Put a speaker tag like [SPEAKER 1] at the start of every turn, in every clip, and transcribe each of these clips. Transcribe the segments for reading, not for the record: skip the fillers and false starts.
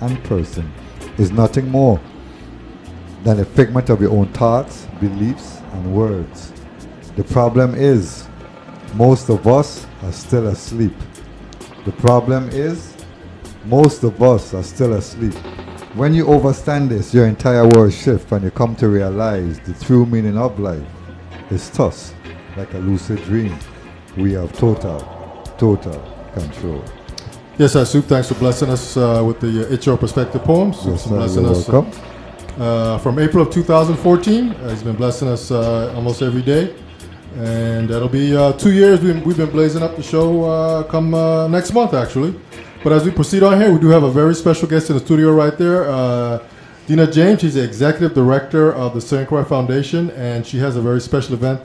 [SPEAKER 1] and person is nothing more than a figment of your own thoughts, beliefs, and words. The problem is, most of us are still asleep. The problem is, most of us are still asleep. When you understand this, your entire world shifts and you come to realize the true meaning of life is thus like a lucid dream. We have total control.
[SPEAKER 2] Yes, sir. Soup, thanks for blessing us with the It's Your Perspective poems.
[SPEAKER 1] Yes, sir,
[SPEAKER 2] blessing
[SPEAKER 1] you're
[SPEAKER 2] us
[SPEAKER 1] welcome.
[SPEAKER 2] from April of 2014. He's been blessing us almost every day. And that'll be 2 years. We've been blazing up the show come next month, actually. But as we proceed on here, we do have a very special guest in the studio right there. Deanna James, she's the executive director of the St. Croix Foundation, and she has a very special event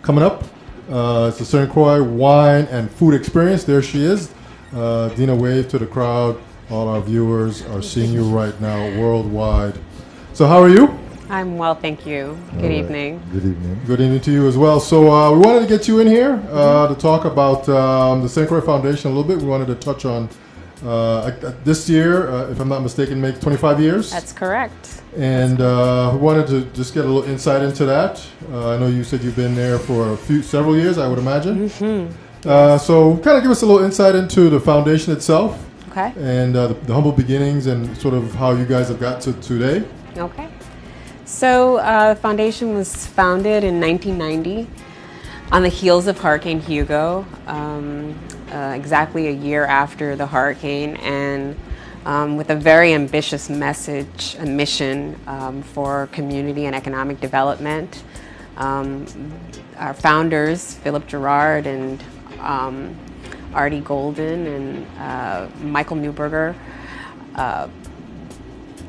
[SPEAKER 2] coming up. It's the St. Croix Wine and Food Experience. There she is. Deanna, wave to the crowd. All our viewers are seeing you right now worldwide. So how are you?
[SPEAKER 3] I'm well, thank you. Good evening.
[SPEAKER 1] Good evening.
[SPEAKER 2] Good evening to you as well. So we wanted to get you in here to talk about the St. Croix Foundation a little bit. We wanted to touch on this year, if I'm not mistaken, makes 25 years.
[SPEAKER 3] That's correct.
[SPEAKER 2] And we wanted to just get a little insight into that. I know you said you've been there for several years, I would imagine. So kind of give us a little insight into the foundation itself.
[SPEAKER 3] Okay.
[SPEAKER 2] And the humble beginnings and sort of how you guys have got to today.
[SPEAKER 3] Okay. So the foundation was founded in 1990 on the heels of Hurricane Hugo, exactly a year after the hurricane, and with a very ambitious message and mission for community and economic development. Our founders, Philip Gerard and Artie Golden and Michael Newberger,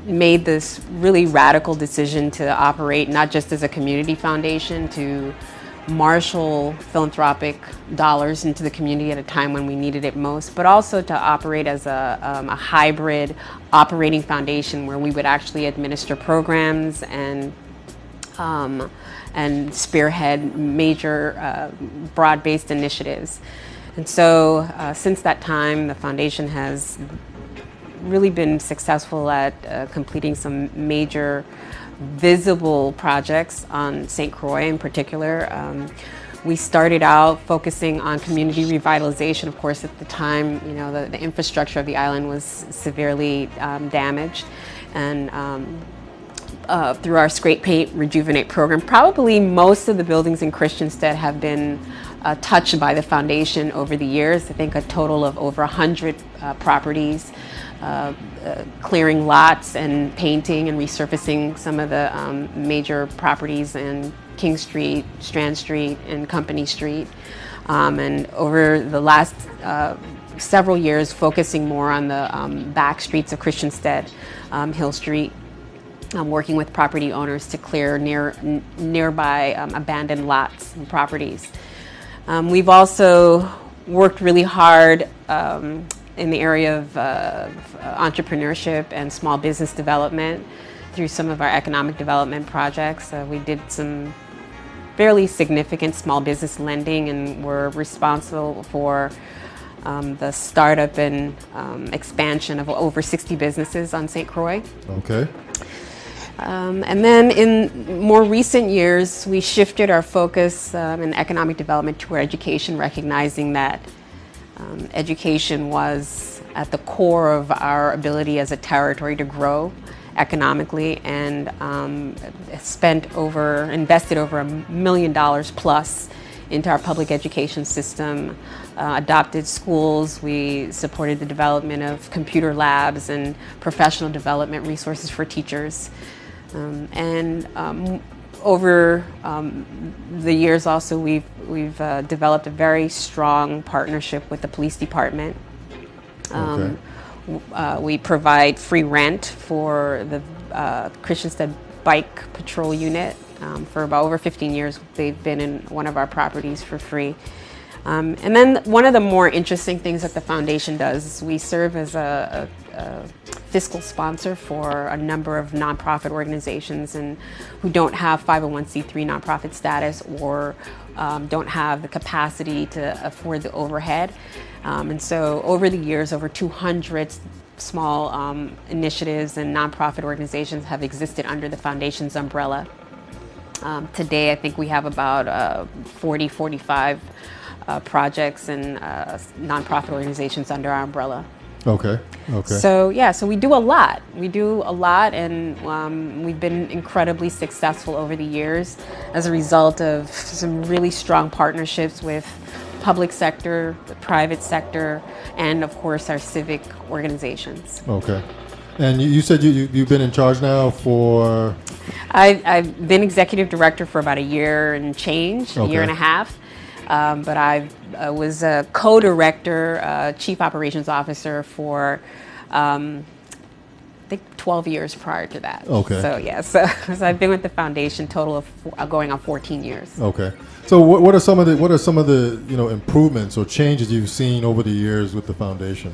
[SPEAKER 3] made this really radical decision to operate not just as a community foundation, to marshal philanthropic dollars into the community at a time when we needed it most, but also to operate as a hybrid operating foundation where we would actually administer programs and spearhead major broad-based initiatives. And so since that time, the foundation has really been successful at completing some major visible projects on St. Croix in particular. We started out focusing on community revitalization. Of course, at the time, you know, the infrastructure of the island was severely damaged. And through our Scrape Paint Rejuvenate program, probably most of the buildings in Christiansted have been touched by the foundation over the years. I think a total of over 100 properties, clearing lots and painting and resurfacing some of the major properties in King Street, Strand Street, and Company Street. And over the last several years, focusing more on the back streets of Christiansted, Hill Street, working with property owners to clear nearby abandoned lots and properties. We've also worked really hard in the area of entrepreneurship and small business development through some of our economic development projects. We did some fairly significant small business lending and were responsible for the startup and expansion of over 60 businesses on St. Croix.
[SPEAKER 2] Okay.
[SPEAKER 3] And then in more recent years, we shifted our focus in economic development to our education, recognizing that education was at the core of our ability as a territory to grow economically, and invested over $1 million plus into our public education system, adopted schools. We supported the development of computer labs and professional development resources for teachers. Over the years also, we've developed a very strong partnership with the police department.
[SPEAKER 2] Okay.
[SPEAKER 3] We provide free rent for the Christiansted Bike Patrol Unit. For about over 15 years, they've been in one of our properties for free. And then one of the more interesting things that the foundation does is we serve as a fiscal sponsor for a number of nonprofit organizations and who don't have 501c3 nonprofit status or don't have the capacity to afford the overhead. And so over the years, over 200 small initiatives and nonprofit organizations have existed under the foundation's umbrella. Today, I think we have about 40, 45 projects and nonprofit organizations under our umbrella.
[SPEAKER 2] Okay.
[SPEAKER 3] So we do a lot. And we've been incredibly successful over the years as a result of some really strong partnerships with public sector, the private sector, and of course our civic organizations.
[SPEAKER 2] Okay. And you said you've been in charge now for?
[SPEAKER 3] I've been executive director for about a year and change, a year and a half. But I was a co-director, chief operations officer for, I think, 12 years prior to that.
[SPEAKER 2] Okay.
[SPEAKER 3] So I've been with the foundation total of going on 14 years.
[SPEAKER 2] Okay. So what are some of the improvements or changes you've seen over the years with the foundation?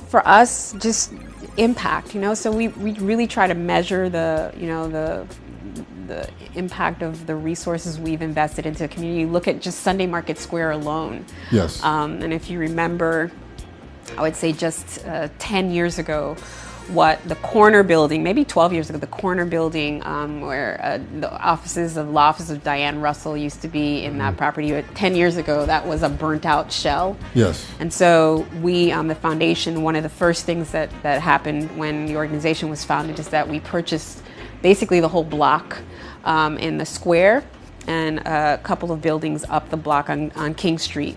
[SPEAKER 3] For us, just impact. So we really try to measure the impact of the resources we've invested into the community. Look at just Sunday Market Square alone.
[SPEAKER 2] Yes.
[SPEAKER 3] And if you remember, I would say just 10 years ago, what the corner building, maybe 12 years ago, the corner building where the law offices of Diane Russell used to be in that property. 10 years ago, that was a burnt out shell.
[SPEAKER 2] Yes.
[SPEAKER 3] And so we, the foundation, one of the first things that happened when the organization was founded is that we purchased basically the whole block in the square and a couple of buildings up the block on King Street,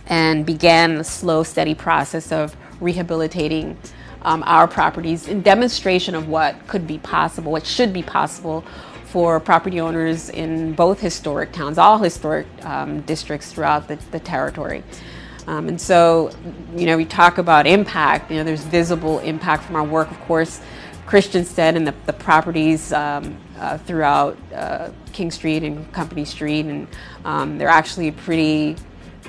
[SPEAKER 3] and began the slow, steady process of rehabilitating our properties in demonstration of what could be possible, what should be possible for property owners in both historic towns, all historic districts throughout the territory. And so, we talk about impact. There's visible impact from our work, of course. Christiansted and the properties throughout King Street and Company Street, and they're actually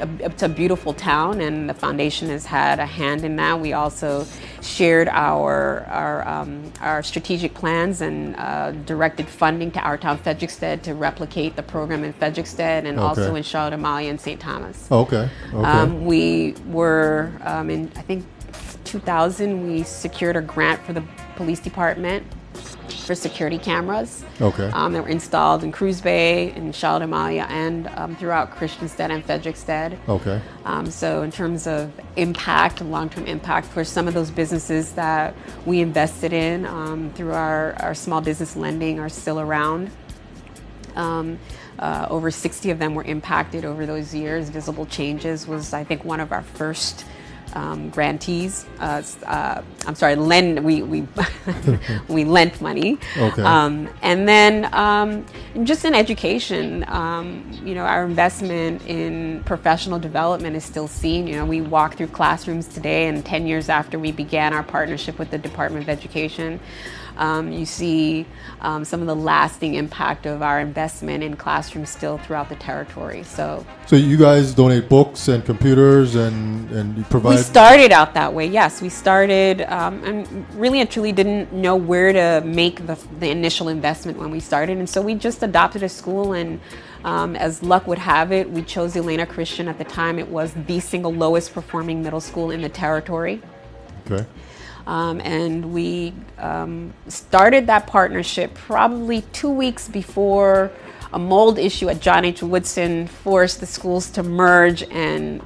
[SPEAKER 3] it's a beautiful town, and the foundation has had a hand in that. We also shared our strategic plans and directed funding to our town, Frederiksted, to replicate the program in Frederiksted and also in Charlotte Amalia and St. Thomas.
[SPEAKER 2] Okay.
[SPEAKER 3] We were in, I think, 2000, we secured a grant for the police department for security cameras.
[SPEAKER 2] Okay.
[SPEAKER 3] That were installed in Cruz Bay, in Charlotte Amalia, and throughout Christiansted and Frederiksted.
[SPEAKER 2] Okay.
[SPEAKER 3] So in terms of impact, long-term impact for some of those businesses that we invested in through our small business lending are still around. Over 60 of them were impacted over those years. Visible Changes was, I think, one of our first grantees. We lent money.
[SPEAKER 2] Okay.
[SPEAKER 3] And then just in education, our investment in professional development is still seen. We walk through classrooms today, and 10 years after we began our partnership with the Department of Education, you see some of the lasting impact of our investment in classrooms still throughout the territory. So
[SPEAKER 2] you guys donate books and computers and you provide?
[SPEAKER 3] We started out that way, yes. We started and really and truly didn't know where to make the initial investment when we started. And so we just adopted a school, and as luck would have it, we chose Elena Christian. At the time, it was the single lowest performing middle school in the territory.
[SPEAKER 2] Okay.
[SPEAKER 3] And we started that partnership probably 2 weeks before a mold issue at John H. Woodson forced the schools to merge, and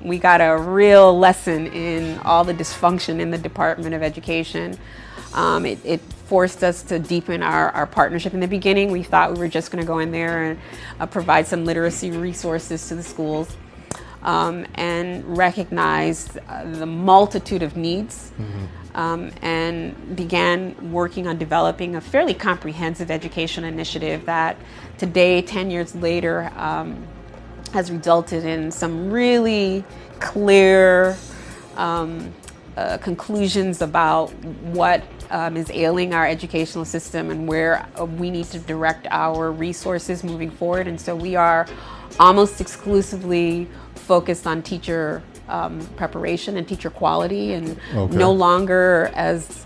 [SPEAKER 3] we got a real lesson in all the dysfunction in the Department of Education. It forced us to deepen our partnership. In the beginning, we thought we were just going to go in there and provide some literacy resources to the schools. And recognized the multitude of needs, and began working on developing a fairly comprehensive education initiative that today, 10 years later, has resulted in some really clear conclusions about what is ailing our educational system and where we need to direct our resources moving forward. And so we are almost exclusively focused on teacher preparation and teacher quality, and no longer as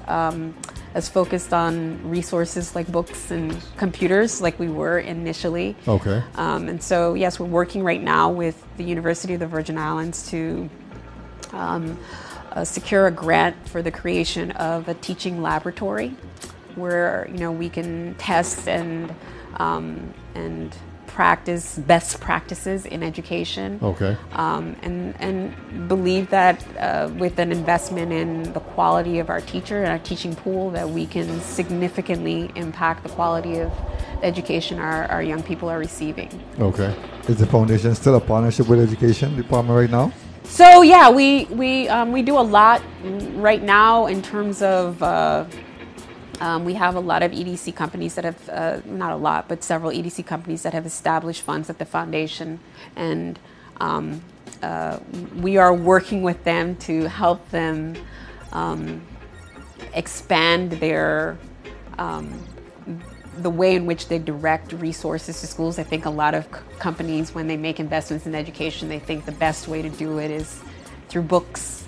[SPEAKER 3] focused on resources like books and computers like we were initially.
[SPEAKER 2] Okay.
[SPEAKER 3] And so, yes, we're working right now with the University of the Virgin Islands to secure a grant for the creation of a teaching laboratory where we can test and practice best practices in education.
[SPEAKER 2] Okay.
[SPEAKER 3] And believe that with an investment in the quality of our teacher and our teaching pool, that we can significantly impact the quality of education our young people are receiving.
[SPEAKER 2] Okay.
[SPEAKER 1] Is the foundation still a partnership with education department right now?
[SPEAKER 3] So yeah, we do a lot right now in terms of we have a lot of EDC companies that have not a lot, but several EDC companies that have established funds at the foundation, and we are working with them to help them expand their the way in which they direct resources to schools. I think a lot of companies, when they make investments in education, they think the best way to do it is through books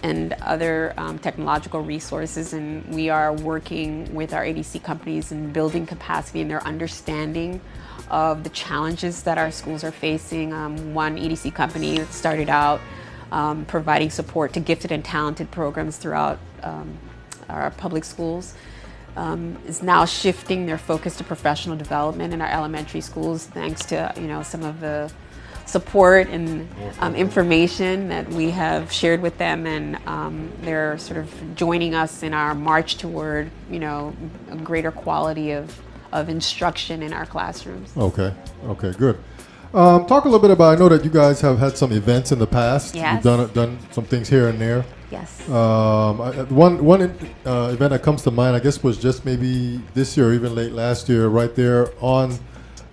[SPEAKER 3] and other technological resources. And we are working with our ADC companies in building capacity in their understanding of the challenges that our schools are facing. One EDC company that started out providing support to gifted and talented programs throughout our public schools. Is now shifting their focus to professional development in our elementary schools, thanks to some of the support and information that we have shared with them, and they're sort of joining us in our march toward a greater quality of instruction in our classrooms.
[SPEAKER 2] Okay, good. Talk a little bit about, I know that you guys have had some events in the past.
[SPEAKER 3] Yes.
[SPEAKER 2] You've done some things here and there.
[SPEAKER 3] Yes.
[SPEAKER 2] One event that comes to mind, I guess, was just maybe this year or even late last year, right there on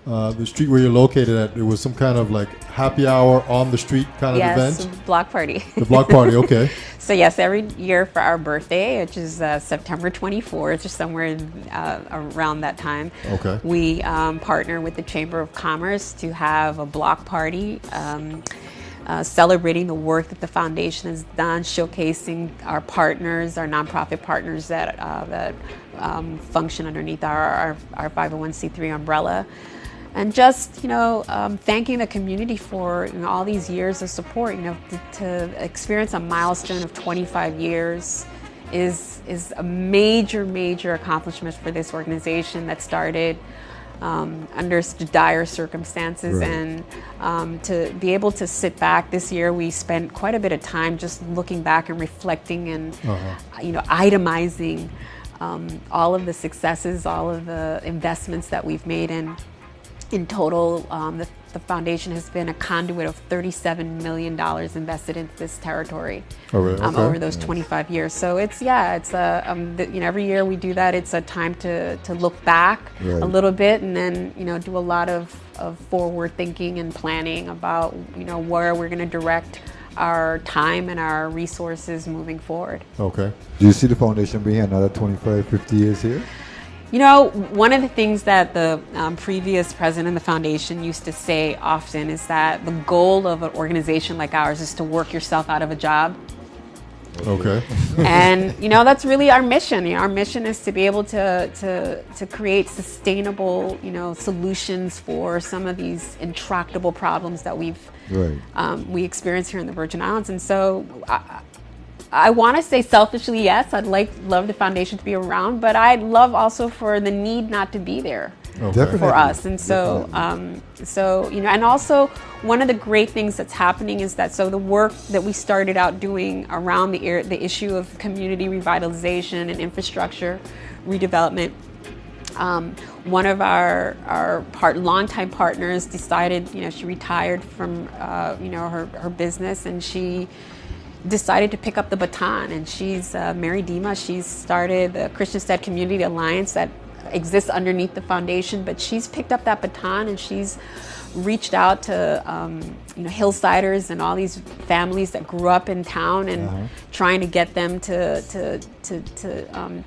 [SPEAKER 2] the street where you're located at. It was some kind of like happy hour on the street kind of event.
[SPEAKER 3] Yes, block party.
[SPEAKER 2] The block party, okay.
[SPEAKER 3] So yes, every year for our birthday, which is September 24th, or somewhere around that time,
[SPEAKER 2] okay,
[SPEAKER 3] we partner with the Chamber of Commerce to have a block party celebrating the work that the foundation has done, showcasing our partners, our nonprofit partners that function underneath our 501c3 umbrella. And just, thanking the community for all these years of support. To experience a milestone of 25 years is a major accomplishment for this organization that started under dire circumstances.
[SPEAKER 1] Right.
[SPEAKER 3] And to be able to sit back this year, we spent quite a bit of time just looking back and reflecting and itemizing all of the successes, all of the investments that we've made. And in total, the foundation has been a conduit of $37 million invested into this territory over those 25 years. So every year we do that. It's a time to look back a little bit, and then do a lot of forward thinking and planning about where we're going to direct our time and our resources moving forward.
[SPEAKER 1] Okay. Do you see the foundation being another 25, 50 years here?
[SPEAKER 3] One of the things that the previous president of the foundation used to say often is that the goal of an organization like ours is to work yourself out of a job.
[SPEAKER 2] Okay.
[SPEAKER 3] And, that's really our mission. Our mission is to be able to create sustainable, solutions for some of these intractable problems that we experience here in the Virgin Islands. And so I want to say selfishly, yes, I'd love the foundation to be around, but I'd love also for the need not to be there for us. And so, and also one of the great things that's happening is that, so the work that we started out doing around the issue of community revitalization and infrastructure redevelopment, one of our longtime partners decided, she retired from, her business, and she decided to pick up the baton. And she's Mary Dima. She's started the Christian Stead Community Alliance that exists underneath the foundation, but she's picked up that baton, and she's reached out to Hillsiders and all these families that grew up in town, and trying to get them to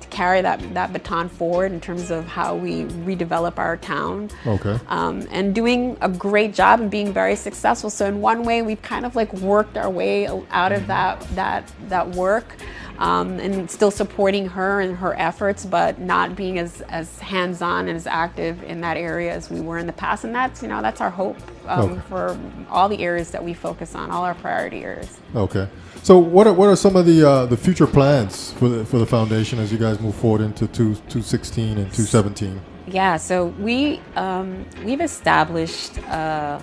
[SPEAKER 3] carry that baton forward in terms of how we redevelop our town. Okay. And doing a great job and being very successful. So in one way, we've kind of like worked our way out of that work. and still supporting her and her efforts, but not being as hands-on and as active in that area as we were in the past. And that's, that's our hope for all the areas that we focus on, all our priority areas.
[SPEAKER 2] Okay. So what are some of the future plans for the foundation as you guys move forward into 2016 and 2017?
[SPEAKER 3] Yeah, so we've established a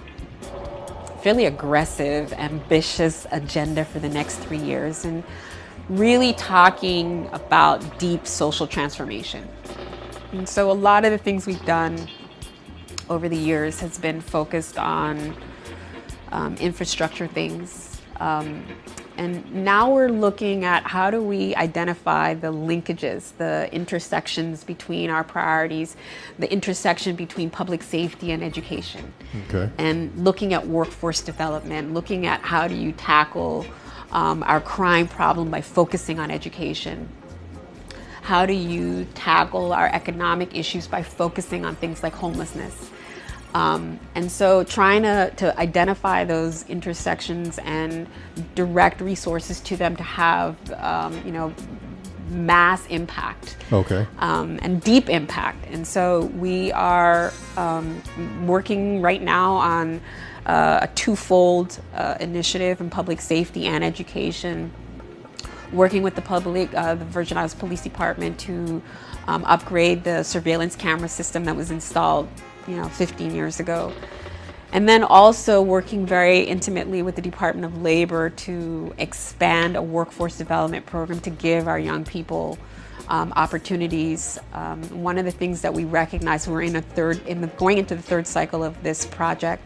[SPEAKER 3] fairly aggressive, ambitious agenda for the next 3 years, and really talking about deep social transformation. And so a lot of the things we've done over the years has been focused on infrastructure things. And now we're looking at how do we identify the linkages, the intersections between our priorities, the intersection between public safety and education.
[SPEAKER 2] Okay.
[SPEAKER 3] And looking at workforce development, looking at how do you tackle our crime problem by focusing on education. How do you tackle our economic issues by focusing on things like homelessness? And so trying to identify those intersections and direct resources to them to have, mass impact.
[SPEAKER 2] Okay.
[SPEAKER 3] And deep impact. And so we are working right now on a twofold initiative in public safety and education, working with the Virgin Islands Police Department to upgrade the surveillance camera system that was installed 15 years ago. And then also working very intimately with the Department of Labor to expand a workforce development program to give our young people opportunities. One of the things that we recognize, we're going into the third cycle of this project.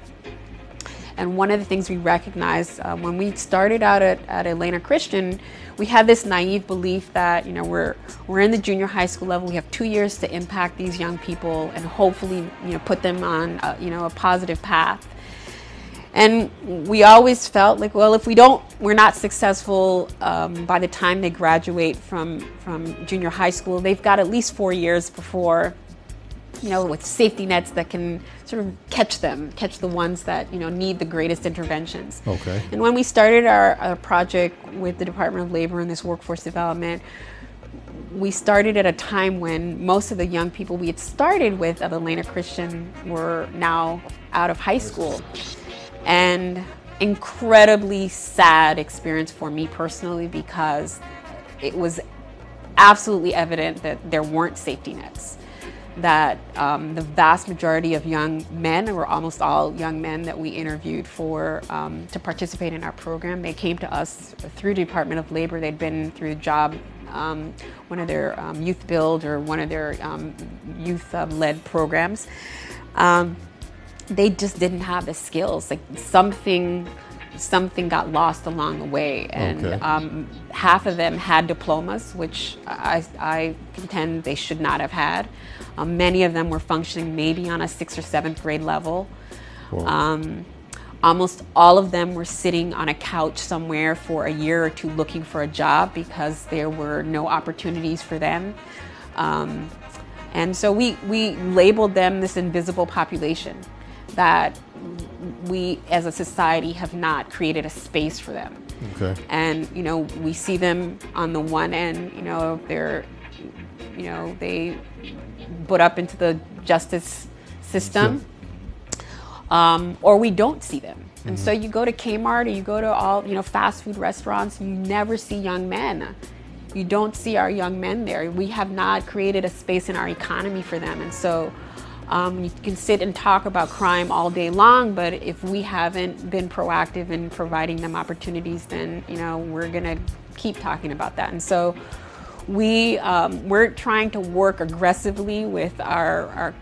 [SPEAKER 3] And one of the things we recognized when we started out at Elena Christian, we had this naive belief that we're in the junior high school level. We have 2 years to impact these young people and hopefully put them on a positive path. And we always felt like, well, if we're not successful by the time they graduate from junior high school, they've got at least 4 years before, with safety nets that can sort of catch the ones that, need the greatest interventions.
[SPEAKER 2] Okay.
[SPEAKER 3] And when we started our project with the Department of Labor and this workforce development, we started at a time when most of the young people we had started with at Elena Christian were now out of high school. And incredibly sad experience for me personally, because it was absolutely evident that there weren't safety nets. That the vast majority of young men, or almost all young men that we interviewed to participate in our program, they came to us through the Department of Labor. They'd been through job, one of their youth build or one of their youth-led programs. They just didn't have the skills. Like something got lost along the way, and
[SPEAKER 2] Okay.
[SPEAKER 3] Half of them had diplomas, which I contend they should not have had. Many of them were functioning maybe on a 6th or 7th grade level.
[SPEAKER 2] Wow.
[SPEAKER 3] Almost all of them were sitting on a couch somewhere for a year or two looking for a job because there were no opportunities for them. And so we labeled them this invisible population that we as a society have not created a space for them.
[SPEAKER 2] Okay.
[SPEAKER 3] And we see them on the one end, they put up into the justice system, or we don't see them. And so you go to Kmart or you go to all fast food restaurants, you never see young men. You don't see our young men there. We have not created a space in our economy for them. And so you can sit and talk about crime all day long, but if we haven't been proactive in providing them opportunities, then we're going to keep talking about that. And so we're trying to work aggressively with our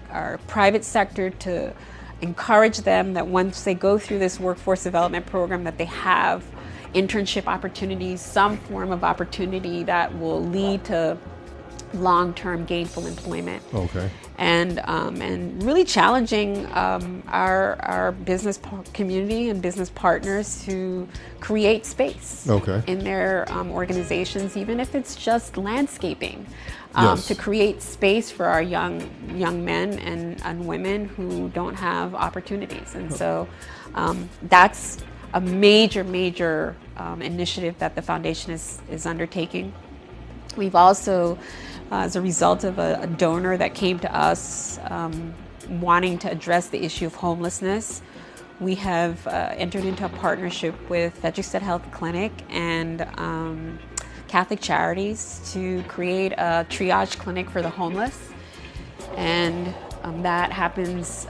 [SPEAKER 3] private sector to encourage them that once they go through this workforce development program, that they have internship opportunities, some form of opportunity that will lead to long-term gainful employment.
[SPEAKER 2] Okay.
[SPEAKER 3] And really challenging our business community and business partners to create space in their organizations, even if it's just landscaping, to create space for our young men and women who don't have opportunities. And so that's a major initiative that the foundation is undertaking. We've also, as a result of a donor that came to us wanting to address the issue of homelessness, we have entered into a partnership with Frederickstead Health Clinic and Catholic Charities to create a triage clinic for the homeless. And that happens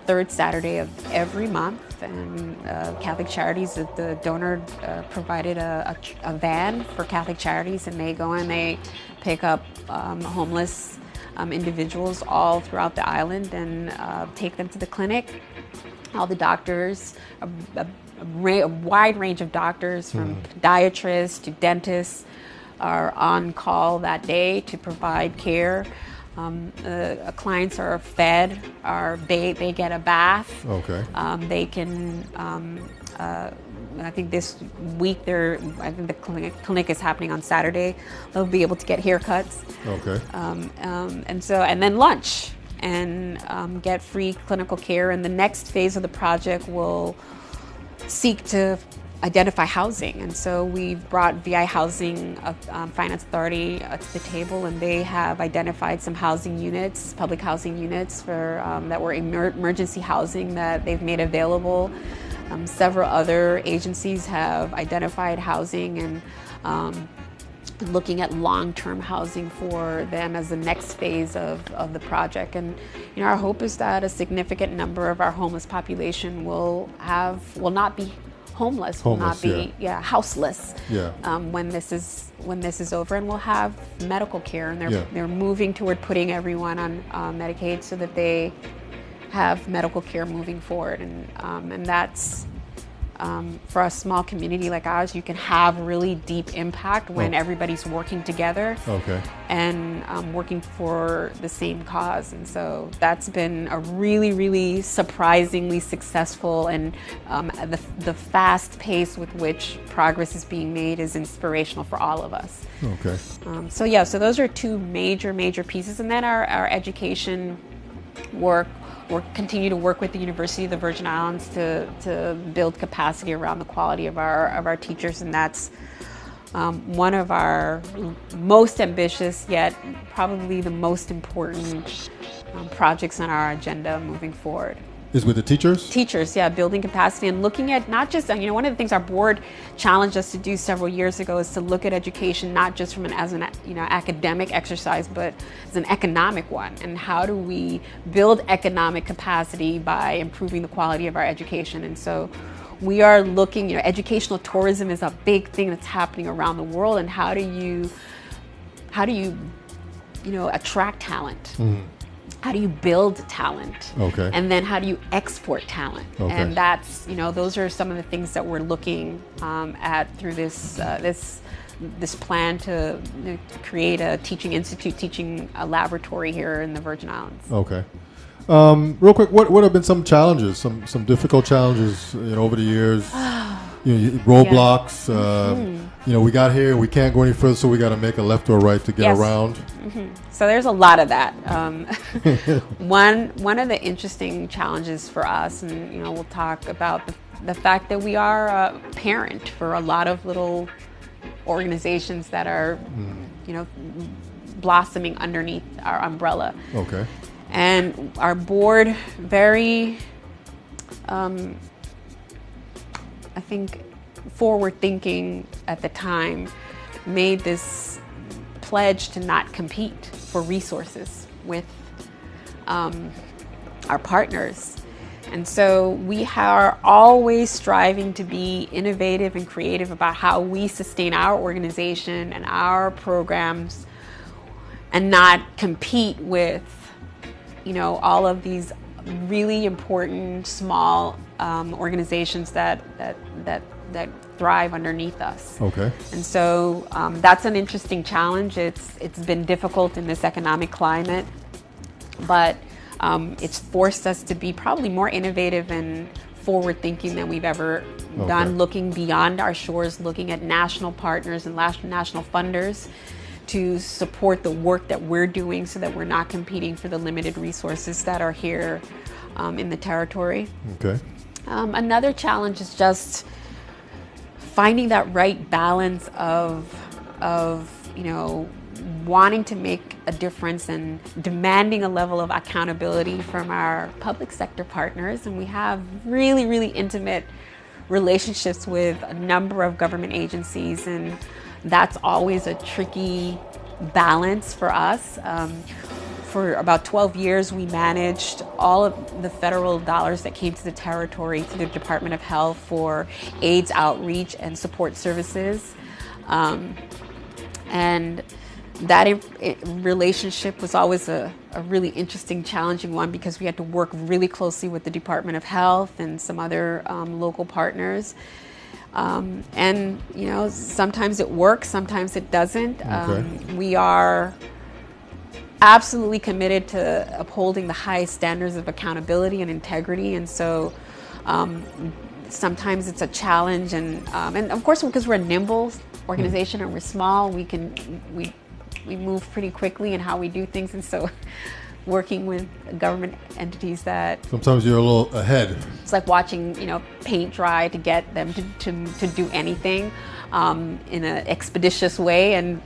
[SPEAKER 3] third Saturday of every month. And Catholic Charities, the donor provided a van for Catholic Charities, and they go and they pick up homeless individuals all throughout the island and take them to the clinic. All the doctors, a wide range of doctors, from podiatrists to dentists, are on call that day to provide care. Clients are fed, they get a bath.
[SPEAKER 2] Okay.
[SPEAKER 3] They can. I think this week I think the clinic is happening on Saturday. They'll be able to get haircuts.
[SPEAKER 2] Okay.
[SPEAKER 3] And then lunch and get free clinical care. And the next phase of the project will seek to identify housing. And so we've brought VI Housing Finance Authority to the table, and they have identified some housing units, public housing units for that were emergency housing that they've made available. Several other agencies have identified housing and looking at long-term housing for them as the next phase of the project. And our hope is that a significant number of our homeless population will not be homeless, will not be houseless when this is over, and we'll have medical care. And they're moving toward putting everyone on Medicaid so that they have medical care moving forward. And that's for a small community like ours, you can have really deep impact when everybody's working together and working for the same cause. And so that's been a really, really surprisingly successful, and the fast pace with which progress is being made is inspirational for all of us.
[SPEAKER 2] Okay.
[SPEAKER 3] So those are two major pieces. And then our education work. We'll continue to work with the University of the Virgin Islands to build capacity around the quality of our teachers, and that's one of our most ambitious, yet probably the most important projects on our agenda moving forward.
[SPEAKER 2] Is with the teachers?
[SPEAKER 3] Teachers, building capacity and looking at not just, one of the things our board challenged us to do several years ago is to look at education not just from as an academic exercise, but as an economic one. And how do we build economic capacity by improving the quality of our education? And so we are looking, educational tourism is a big thing that's happening around the world. And how do you attract talent? How do you build talent?
[SPEAKER 2] Okay.
[SPEAKER 3] And then how do you export talent?
[SPEAKER 2] Okay.
[SPEAKER 3] And that's, those are some of the things that we're looking at through this plan to create a teaching institute, teaching a laboratory here in the Virgin Islands.
[SPEAKER 2] Okay. Real quick, what have been some challenges, some difficult challenges over the years? Roadblocks. We got here, we can't go any further, so we got to make a left or right to get around.
[SPEAKER 3] So there's a lot of that. One of the interesting challenges for us, and we'll talk about the fact that we are a parent for a lot of little organizations that are, blossoming underneath our umbrella.
[SPEAKER 2] Okay.
[SPEAKER 3] And our board, very, I think, forward-thinking at the time, made this pledge to not compete for resources with our partners. And so we are always striving to be innovative and creative about how we sustain our organization and our programs and not compete with, all of these really important small organizations that thrive underneath us.
[SPEAKER 2] Okay.
[SPEAKER 3] And so that's an interesting challenge. It's been difficult in this economic climate, but it's forced us to be probably more innovative and forward-thinking than we've ever done, looking beyond our shores, looking at national partners and national funders to support the work that we're doing so that we're not competing for the limited resources that are here in the territory.
[SPEAKER 2] Okay.
[SPEAKER 3] Another challenge is just finding that right balance of wanting to make a difference and demanding a level of accountability from our public sector partners. And we have really, really intimate relationships with a number of government agencies, and that's always a tricky balance for us. For about 12 years, we managed all of the federal dollars that came to the territory through the Department of Health for AIDS outreach and support services. And that relationship was always a really interesting, challenging one, because we had to work really closely with the Department of Health and some other local partners. And, you know, sometimes it works, sometimes it doesn't.
[SPEAKER 2] Okay.
[SPEAKER 3] We are absolutely committed to upholding the highest standards of accountability and integrity. And so sometimes it's a challenge. And of course, because we're a nimble organization and we're small, we move pretty quickly in how we do things. And so working with government entities that
[SPEAKER 2] sometimes you're a little ahead.
[SPEAKER 3] It's like watching, you know, paint dry to get them to do anything in an expeditious way, and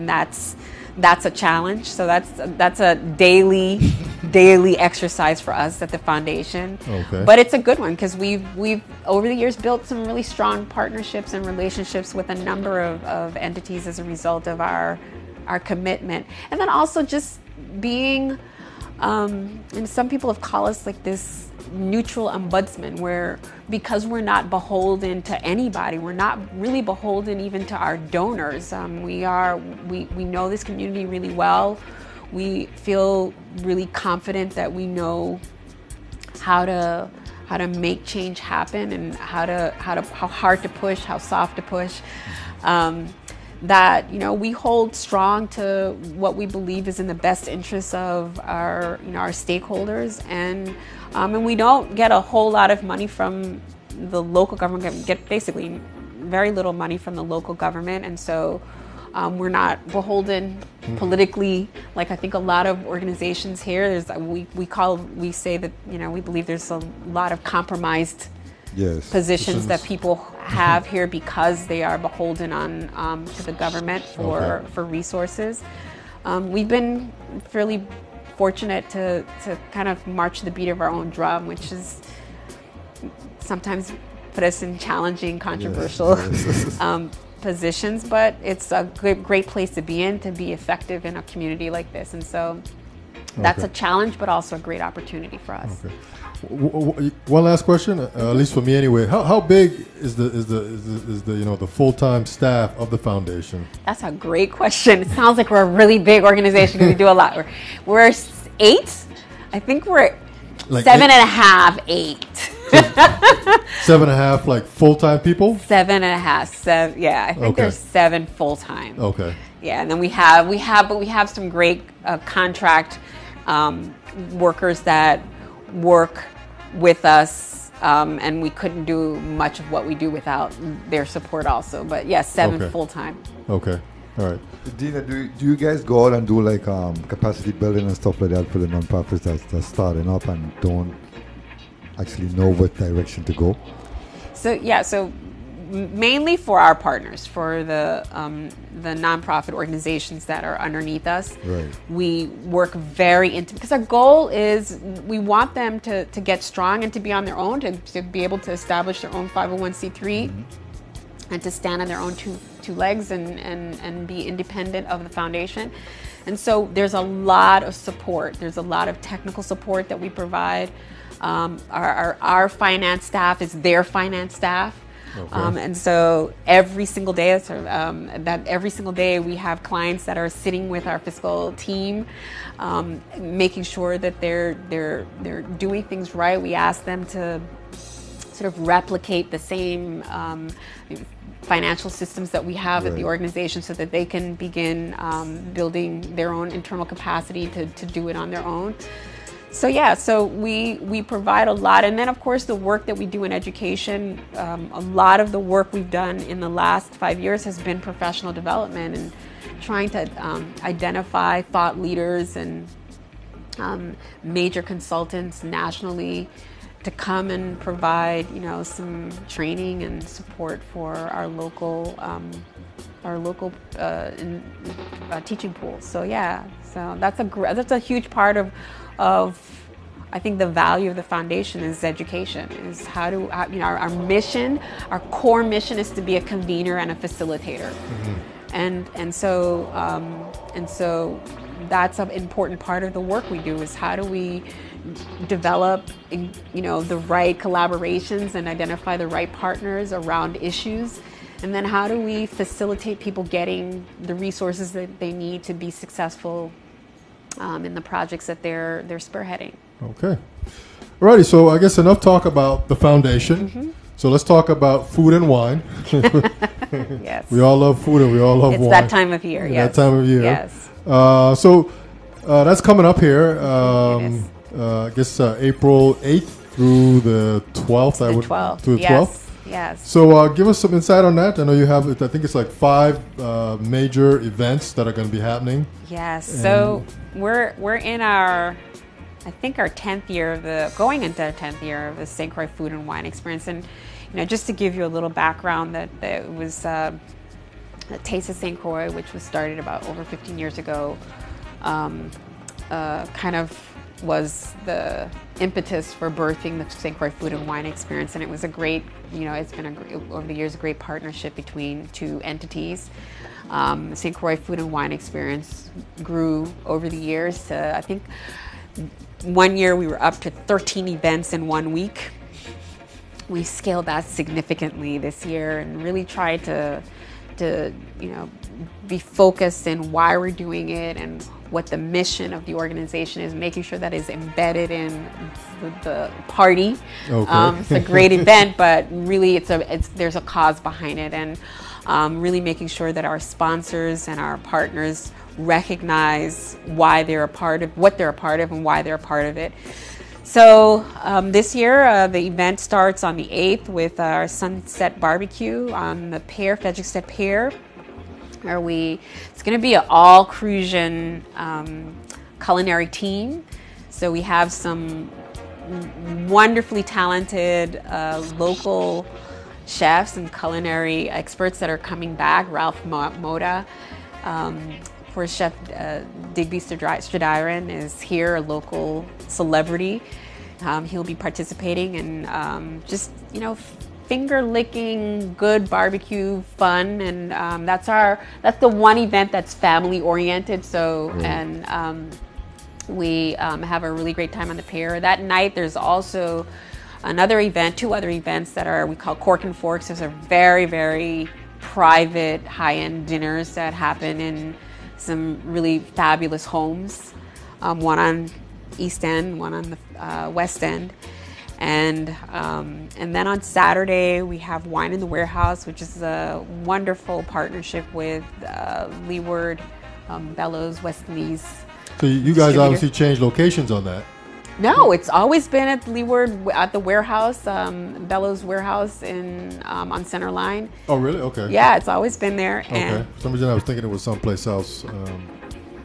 [SPEAKER 3] that's a challenge. So that's a daily exercise for us at the foundation.
[SPEAKER 2] Okay.
[SPEAKER 3] But it's a good one, because we've over the years built some really strong partnerships and relationships with a number of entities as a result of our commitment. And then also just being, and some people have called us like this neutral ombudsman, where because we're not beholden to anybody, we're not really beholden even to our donors. We know this community really well. We feel really confident that we know how to make change happen, and how hard to push, how soft to push. That, you know, we hold strong to what we believe is in the best interest of our stakeholders, and we don't get a whole lot of money from the local government. We get basically very little money from the local government, and so we're not beholden politically, like I think a lot of organizations here. We say that, you know, we believe there's a lot of compromised positions that people have here because they are beholden on to the government for resources. We've been fairly fortunate to kind of march the beat of our own drum, which is sometimes put us in challenging, controversial positions, but it's a great place to be in, to be effective in a community like this. And so that's a challenge, but also a great opportunity for us.
[SPEAKER 2] Okay. One last question, at least for me anyway. How big is the full-time staff of the foundation?
[SPEAKER 3] That's a great question. It sounds like we're a really big organization because we do a lot. We're 8. I think we're like 7.5, 8.
[SPEAKER 2] 7.5, like full-time people?
[SPEAKER 3] 7.5. Yeah, I think there's 7 full-time.
[SPEAKER 2] Okay.
[SPEAKER 3] Yeah, and then we have some great contract workers that work with us, and we couldn't do much of what we do without their support also. But yes, 7 full-time.
[SPEAKER 2] Okay. All right.
[SPEAKER 1] Deanna, do you guys go out and do like capacity building and stuff like that for the nonprofits that's starting up and don't actually know what direction to go?
[SPEAKER 3] So mainly for our partners, for the nonprofit organizations that are underneath us.
[SPEAKER 1] Right.
[SPEAKER 3] We work very intimate, because our goal is we want them to get strong and to be on their own, to be able to establish their own 501c3 and to stand on their own two legs and be independent of the foundation. And so there's a lot of support. There's a lot of technical support that we provide. Our finance staff is their finance staff. Okay. And so every single day, we have clients that are sitting with our fiscal team, making sure that they're doing things right. We ask them to sort of replicate the same financial systems that we have at the organization, so that they can begin building their own internal capacity to do it on their own. So we provide a lot. And then, of course, the work that we do in education, a lot of the work we've done in the last 5 years has been professional development and trying to identify thought leaders and major consultants nationally to come and provide, some training and support for our local local teaching pools. So yeah, so that's a huge part of I think the value of the foundation is education. Is our mission, our core mission is to be a convener and a facilitator, and so that's an important part of the work we do. Is how do we develop the right collaborations and identify the right partners around issues, and then how do we facilitate people getting the resources that they need to be successful in the projects that they're spearheading.
[SPEAKER 2] Okay. Alrighty, so I guess enough talk about the foundation. So let's talk about food and wine.
[SPEAKER 3] Yes.
[SPEAKER 2] We all love food and we all love wine.
[SPEAKER 3] It's that time of year, yes.
[SPEAKER 2] That time of year.
[SPEAKER 3] Yes.
[SPEAKER 2] So that's coming up here. I guess April 8th through the 12th. Through the 12th.
[SPEAKER 3] Yes.
[SPEAKER 2] So give us some insight on that. I know you have, I think it's like 5 major events that are going to be happening.
[SPEAKER 3] Yes. So we're in our 10th year going into our 10th year of the St. Croix Food and Wine Experience. And just to give you a little background, that it was a Taste of St. Croix, which was started about over 15 years ago, kind of was the impetus for birthing the St. Croix Food and Wine Experience. And it was a great, it's been over the years a great partnership between 2 entities. St. Croix Food and Wine Experience grew over the years to, I think, one year we were up to 13 events in 1 week. We scaled that significantly this year and really tried to be focused in why we're doing it and what the mission of the organization is, making sure that is embedded in the party.
[SPEAKER 2] Okay.
[SPEAKER 3] It's a great event, but really there's a cause behind it, and really making sure that our sponsors and our partners recognize why they're a part of, what they're a part of, and why they're a part of it. So this year, the event starts on the 8th with our Sunset Barbecue on the Frederickstedt Pier, where it's going to be an all-Cruisian culinary team. So we have some wonderfully talented local chefs and culinary experts that are coming back. Ralph Moda, for Chef Digby Stradiren is here, a local celebrity. He'll be participating and finger licking, good barbecue fun, and that's the one event that's family oriented. So and we have a really great time on the pier. That night there's also another event, 2 other events that we call Cork and Forks. Those are very, very private, high-end dinners that happen in some really fabulous homes. One on East End, one on the West End. And then on Saturday, we have Wine in the Warehouse, which is a wonderful partnership with Leeward, Bellows, West Indies.
[SPEAKER 2] So you guys obviously changed locations on that.
[SPEAKER 3] No, it's always been at Leeward, at the warehouse, Bellows Warehouse on Center Line.
[SPEAKER 2] Oh, really? Okay.
[SPEAKER 3] Yeah, it's always been there.
[SPEAKER 2] Okay.
[SPEAKER 3] And
[SPEAKER 2] For some reason, I was thinking it was someplace else.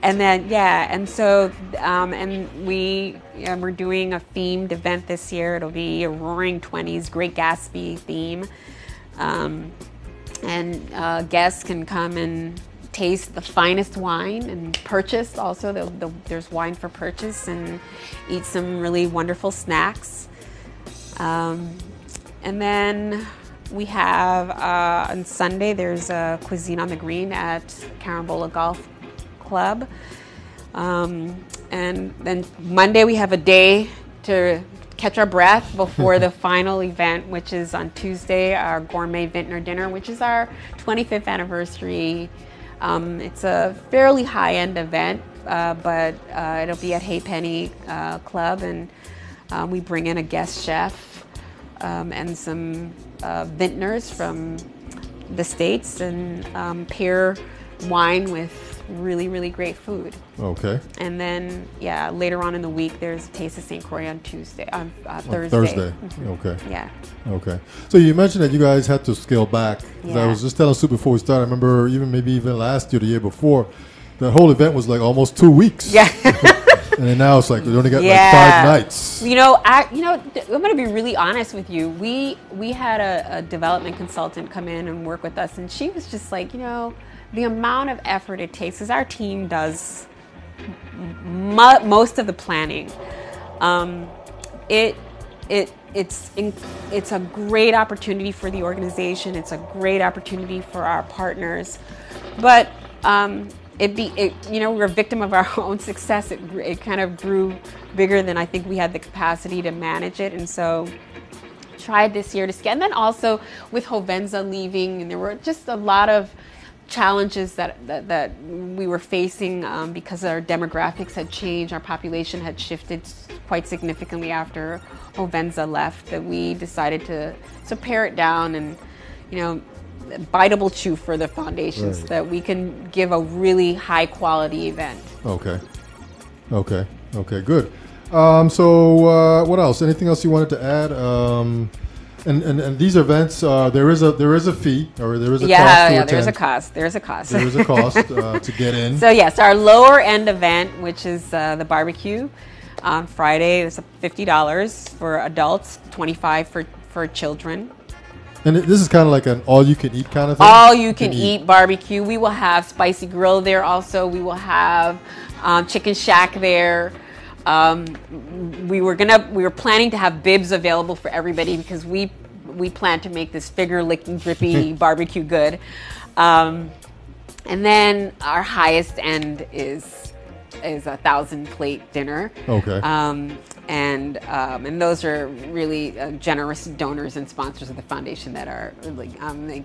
[SPEAKER 3] And then, and so, and we're doing a themed event this year. It'll be a Roaring 20s Great Gatsby theme. And guests can come and taste the finest wine and purchase also. There's wine for purchase, and eat some really wonderful snacks. And then we have, on Sunday, there's a Cuisine on the Green at Carambola Golf Club. And then Monday we have a day to catch our breath before the final event, which is on Tuesday, our Gourmet Vintner Dinner, which is our 25th anniversary. It's a fairly high-end event, but it'll be at Haypenny Club, and we bring in a guest chef and some vintners from the States, and pair wine with really, really great food.
[SPEAKER 2] Okay.
[SPEAKER 3] And then, later on in the week, there's Taste of St. Croix on Thursday.
[SPEAKER 2] Mm-hmm. Okay.
[SPEAKER 3] Yeah.
[SPEAKER 2] Okay. So you mentioned that you guys had to scale back.
[SPEAKER 3] Yeah.
[SPEAKER 2] I was just telling Sue before we started. I remember even last year, the year before, the whole event was like almost 2 weeks.
[SPEAKER 3] Yeah.
[SPEAKER 2] And then now it's like we only got like
[SPEAKER 3] Yeah.
[SPEAKER 2] 5 nights.
[SPEAKER 3] I'm going to be really honest with you. We had a development consultant come in and work with us, and she was just like, the amount of effort it takes, because our team does most of the planning. It's a great opportunity for the organization. It's a great opportunity for our partners, but we're a victim of our own success. It kind of grew bigger than I think we had the capacity to manage it, and so tried this year to scale. And then also with Hovenza leaving, and there were just a lot of challenges that we were facing because our demographics had changed, our population had shifted quite significantly after Hovenza left, that we decided to pare it down and, biteable chew for the foundation, so that we can give a really high quality event.
[SPEAKER 2] Okay, good. So what else? Anything else you wanted to add? And these events, there is a fee, or there is a cost to attend.
[SPEAKER 3] There's a cost. There's a cost.
[SPEAKER 2] There is a cost to get in.
[SPEAKER 3] So yes, our lower end event, which is the barbecue on Friday, is $50 for adults, $25 for children.
[SPEAKER 2] And this is kind of like an all-you-can-eat kind of thing?
[SPEAKER 3] All-you-can-eat barbecue. We will have spicy grill there also. We will have chicken shack there. We were planning to have bibs available for everybody, because we plan to make this finger-licking, drippy barbecue good. And then our highest end is a 1,000-plate dinner.
[SPEAKER 2] Okay.
[SPEAKER 3] And those are really generous donors and sponsors of the foundation that are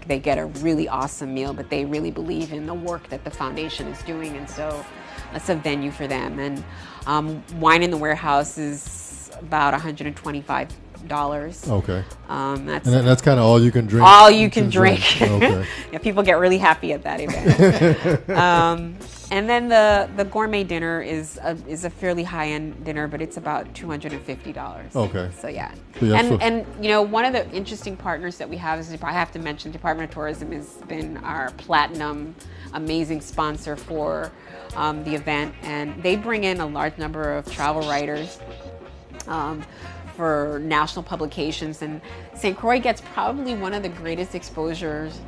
[SPEAKER 3] they get a really awesome meal, but they really believe in the work that the foundation is doing, and so that's a venue for them. And wine in the warehouse is about $125.
[SPEAKER 2] Okay.
[SPEAKER 3] That's
[SPEAKER 2] kind of all you can drink.
[SPEAKER 3] All you can drink.
[SPEAKER 2] Okay.
[SPEAKER 3] Yeah, people get really happy at that event. And then the gourmet dinner is a fairly high-end dinner, but it's about $250.
[SPEAKER 2] Okay.
[SPEAKER 3] So yeah.
[SPEAKER 2] And
[SPEAKER 3] one of the interesting partners that we have is, I have to mention, Department of Tourism has been our platinum amazing sponsor for the event, and they bring in a large number of travel writers for national publications, and St. Croix gets probably one of the greatest exposures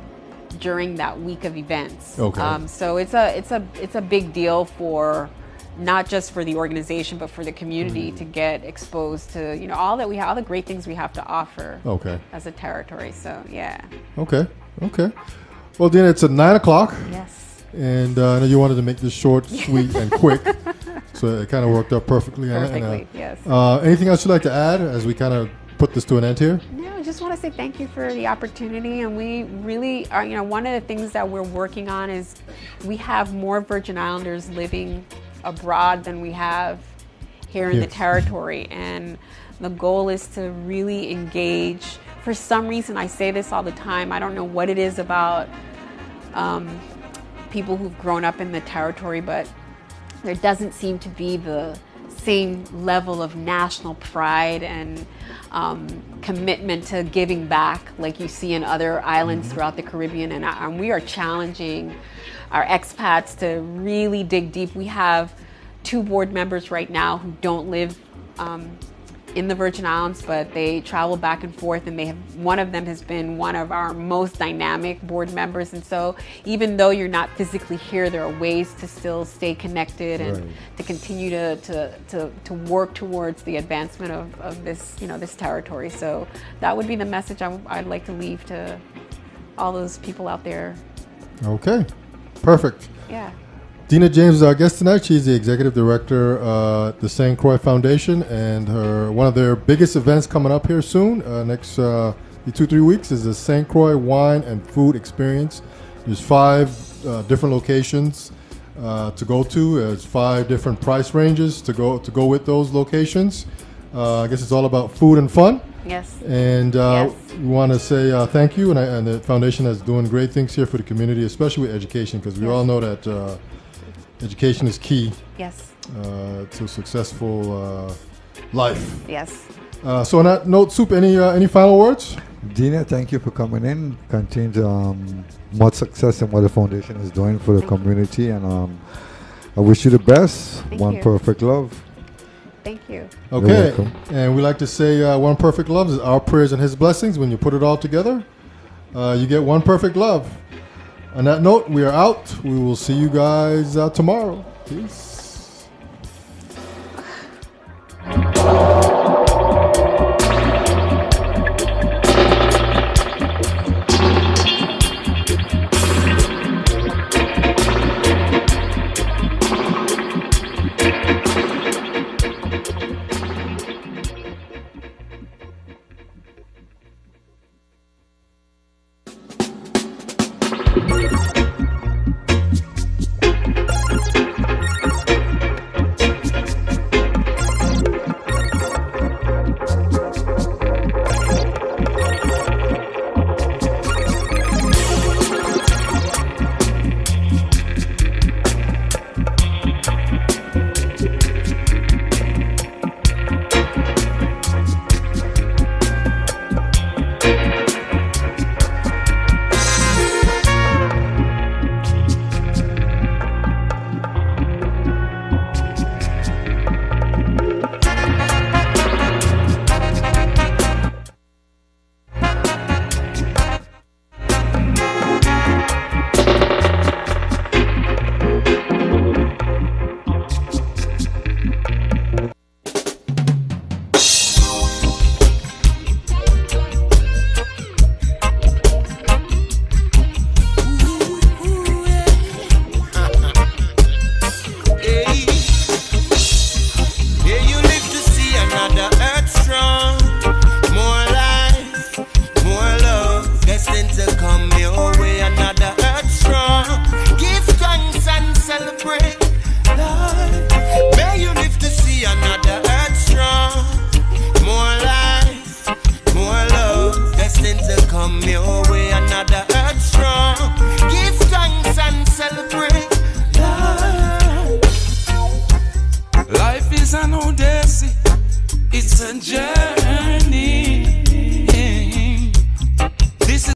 [SPEAKER 3] during that week of events.
[SPEAKER 2] Okay.
[SPEAKER 3] So it's a big deal for not just for the organization, but for the community to get exposed to all that we have, all the great things we have to offer.
[SPEAKER 2] Okay.
[SPEAKER 3] As a territory. So yeah.
[SPEAKER 2] Okay. Well, Deanna, it's at 9:00.
[SPEAKER 3] Yes.
[SPEAKER 2] And I know you wanted to make this short, sweet, and quick, so it kind of worked out perfectly.
[SPEAKER 3] Yes.
[SPEAKER 2] Anything else you'd like to add as we kind of put this to an end here?
[SPEAKER 3] No, I just want to say thank you for the opportunity, and we really are, one of the things that we're working on is we have more Virgin Islanders living abroad than we have here in the territory, and the goal is to really engage. For some reason, I say this all the time, I don't know what it is about people who've grown up in the territory, but there doesn't seem to be the same level of national pride and commitment to giving back like you see in other islands throughout the Caribbean. And we are challenging our expats to really dig deep. We have 2 board members right now who don't live in the Virgin Islands, but they travel back and forth, and one of them has been one of our most dynamic board members. And so even though you're not physically here, there are ways to still stay connected and to continue to work towards the advancement of this this territory. So that would be the message I'd like to leave to all those people out there.
[SPEAKER 2] Okay, perfect.
[SPEAKER 3] Yeah.
[SPEAKER 2] Deanna James is our guest tonight. She's the executive director at the St. Croix Foundation, and one of their biggest events coming up here soon, next 2-3 weeks, is the St. Croix Wine and Food Experience. There's 5 different locations to go to. There's 5 different price ranges to go with those locations. I guess it's all about food and fun.
[SPEAKER 3] Yes.
[SPEAKER 2] And we want to say thank you, and the foundation is doing great things here for the community, especially with education, because we all know that education is key.
[SPEAKER 3] Yes.
[SPEAKER 2] To a successful life.
[SPEAKER 3] Yes.
[SPEAKER 2] So on that note, Soup, any final words?
[SPEAKER 1] Deanna, thank you for coming in. Continue much success in what the foundation is doing for the community, and I wish you the best.
[SPEAKER 3] Thank
[SPEAKER 1] One
[SPEAKER 3] you.
[SPEAKER 1] perfect love.
[SPEAKER 3] Thank you.
[SPEAKER 2] Okay,
[SPEAKER 1] welcome.
[SPEAKER 2] and we like to say one perfect love is our prayers and his blessings. When you put it all together, you get one perfect love. On that note, we are out. We will see you guys tomorrow. Peace.